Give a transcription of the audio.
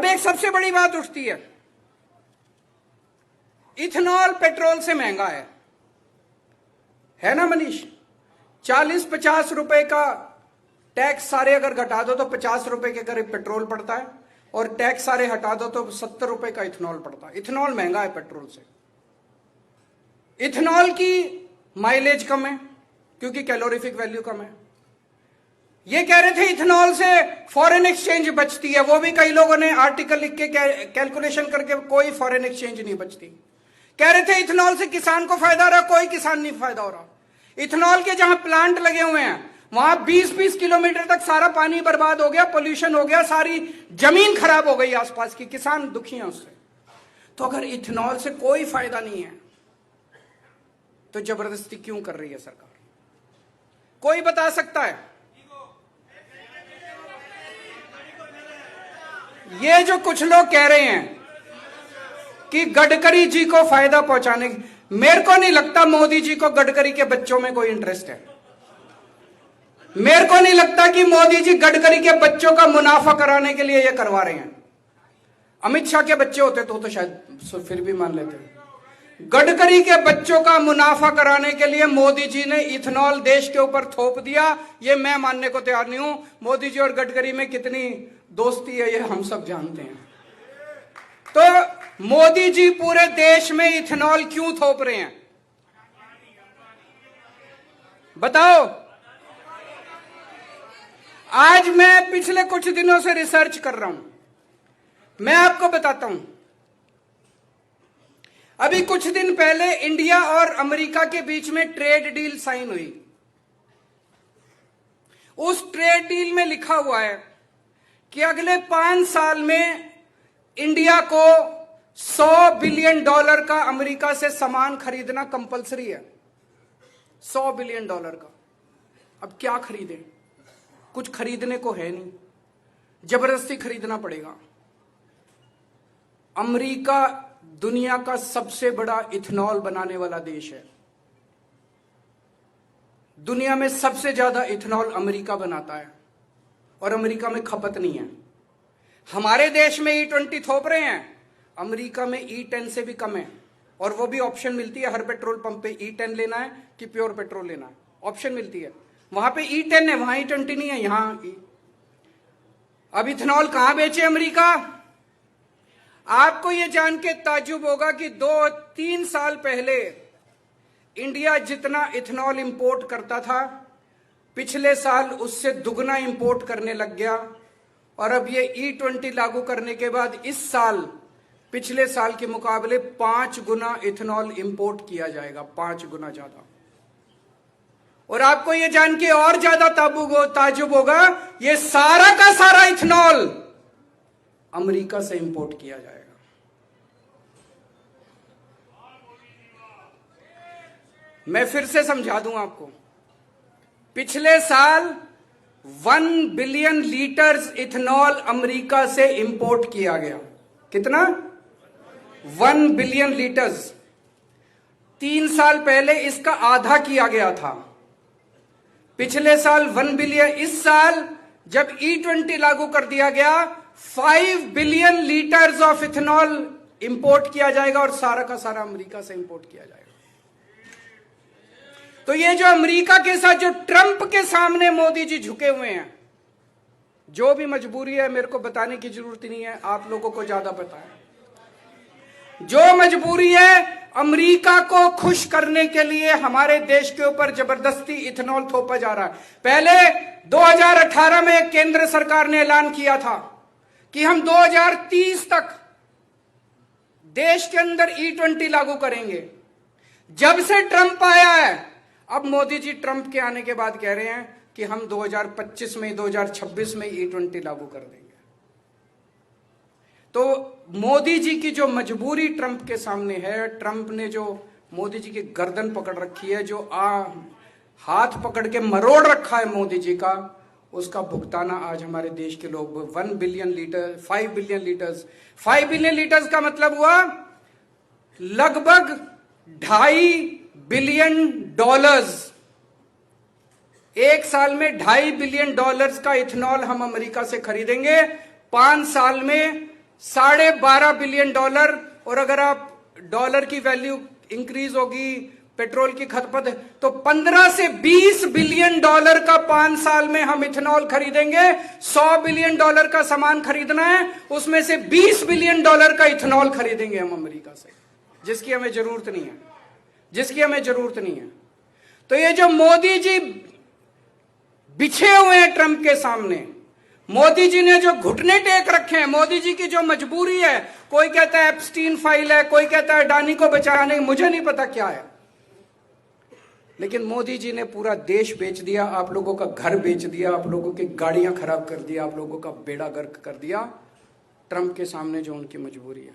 अब एक सबसे बड़ी बात उठती है, इथेनॉल पेट्रोल से महंगा है ना मनीष? 40-50 रुपए का टैक्स सारे अगर घटा दो तो 50 रुपए के करीब पेट्रोल पड़ता है, और टैक्स सारे हटा दो तो 70 रुपए का इथेनॉल पड़ता है। इथेनॉल महंगा है पेट्रोल से। इथेनॉल की माइलेज कम है क्योंकि कैलोरीफिक वैल्यू कम है। ये कह रहे थे इथेनॉल से फॉरेन एक्सचेंज बचती है, वो भी कई लोगों ने आर्टिकल लिख के कैलकुलेशन करके कोई फॉरेन एक्सचेंज नहीं बचती। कह रहे थे इथेनॉल से किसान को फायदा हो रहा, कोई किसान नहीं फायदा हो रहा। इथेनॉल के जहां प्लांट लगे हुए हैं वहां 20-20 किलोमीटर तक सारा पानी बर्बाद हो गया, पोल्यूशन हो गया, सारी जमीन खराब हो गई आसपास की, किसान दुखी हैं उससे। तो अगर इथेनॉल से कोई फायदा नहीं है तो जबरदस्ती क्यों कर रही है सरकार? कोई बता सकता है? ये जो कुछ लोग कह रहे हैं कि गडकरी जी को फायदा पहुंचाने, मेरे को नहीं लगता मोदी जी को गडकरी के बच्चों में कोई इंटरेस्ट है। मेरे को नहीं लगता कि मोदी जी गडकरी के बच्चों का मुनाफा कराने के लिए ये करवा रहे हैं। अमित शाह के बच्चे होते तो शायद फिर भी मान लेते। गडकरी के बच्चों का मुनाफा कराने के लिए मोदी जी ने इथेनॉल देश के ऊपर थोप दिया, ये मैं मानने को तैयार नहीं हूं। मोदी जी और गडकरी में कितनी दोस्ती है ये हम सब जानते हैं। तो मोदी जी पूरे देश में इथेनॉल क्यों थोप रहे हैं बताओ? आज मैं पिछले कुछ दिनों से रिसर्च कर रहा हूं, मैं आपको बताता हूं। अभी कुछ दिन पहले इंडिया और अमेरिका के बीच में ट्रेड डील साइन हुई। उस ट्रेड डील में लिखा हुआ है कि अगले 5 साल में इंडिया को $100 बिलियन का अमेरिका से सामान खरीदना कंपलसरी है। $100 बिलियन का। अब क्या खरीदें? कुछ खरीदने को है नहीं, जबरदस्ती खरीदना पड़ेगा। अमेरिका दुनिया का सबसे बड़ा इथेनॉल बनाने वाला देश है। दुनिया में सबसे ज्यादा इथेनॉल अमेरिका बनाता है और अमेरिका में खपत नहीं है। हमारे देश में E20 थोप रहे हैं, अमेरिका में E10 से भी कम है, और वो भी ऑप्शन मिलती है हर पेट्रोल पंप पे, E10 लेना है कि प्योर पेट्रोल लेना है, ऑप्शन मिलती है। वहां पे E10 है, वहां E20 नहीं है, यहां अब इथेनॉल कहां बेचे अमेरिका? आपको यह जान के ताज्जुब होगा कि 2-3 साल पहले इंडिया जितना इथेनॉल इंपोर्ट करता था, पिछले साल उससे दुगना इंपोर्ट करने लग गया। और अब ये E20 लागू करने के बाद इस साल पिछले साल के मुकाबले 5 गुना इथेनॉल इंपोर्ट किया जाएगा, 5 गुना ज्यादा। और आपको यह जान के और ज्यादा ताज्जुब होगा, ये सारा का सारा इथेनॉल अमेरिका से इंपोर्ट किया जाएगा। मैं फिर से समझा दूं आपको, पिछले साल 1 बिलियन लीटर्स इथेनॉल अमेरिका से इंपोर्ट किया गया। कितना? 1 बिलियन लीटर्स। 3 साल पहले इसका आधा किया गया था। पिछले साल 1 बिलियन, इस साल जब E20 लागू कर दिया गया 5 billion litres of ethanol import किया जाएगा, और सारा का सारा अमेरिका से इंपोर्ट किया जाएगा। तो ये जो अमेरिका के साथ जो ट्रंप के सामने मोदी जी झुके हुए हैं, जो भी मजबूरी है मेरे को बताने की जरूरत नहीं है, आप लोगों को ज्यादा पता है। जो मजबूरी है, अमेरिका को खुश करने के लिए हमारे देश के ऊपर जबरदस्ती इथेनॉल थोपा जा रहा है। पहले 2018 में केंद्र सरकार ने ऐलान किया था कि हम 2030 तक देश के अंदर E20 लागू करेंगे। जब से ट्रंप आया है, अब मोदी जी ट्रंप के आने के बाद कह रहे हैं कि हम 2025 में 2026 में E20 लागू कर देंगे। तो मोदी जी की जो मजबूरी ट्रंप के सामने है, ट्रंप ने जो मोदी जी की गर्दन पकड़ रखी है, जो हाथ पकड़ के मरोड़ रखा है मोदी जी का, उसका भुगताना आज हमारे देश के लोग 1 billion litre 5 billion litres 5 billion litres का मतलब हुआ लगभग $2.5 बिलियन। एक साल में $2.5 बिलियन का इथेनॉल हम अमेरिका से खरीदेंगे। 5 साल में 12.5 बिलियन डॉलर, और अगर आप डॉलर की वैल्यू इंक्रीज होगी, पेट्रोल की खपत है, तो 15 से 20 बिलियन डॉलर का 5 साल में हम इथेनॉल खरीदेंगे। 100 बिलियन डॉलर का सामान खरीदना है, उसमें से 20 बिलियन डॉलर का इथेनॉल खरीदेंगे हम अमेरिका से, जिसकी हमें जरूरत नहीं है, जिसकी हमें जरूरत नहीं है। तो ये जो मोदी जी बिछे हुए हैं ट्रंप के सामने, मोदी जी ने जो घुटने टेक रखे हैं, मोदी जी की जो मजबूरी है, कोई कहता है एप्स्टीन फाइल है, कोई कहता है अडानी को बचाने, मुझे नहीं पता क्या है, लेकिन मोदी जी ने पूरा देश बेच दिया, आप लोगों का घर बेच दिया, आप लोगों की गाड़ियां खराब कर दिया, आप लोगों का बेड़ा गर्क कर दिया, ट्रंप के सामने जो उनकी मजबूरी है।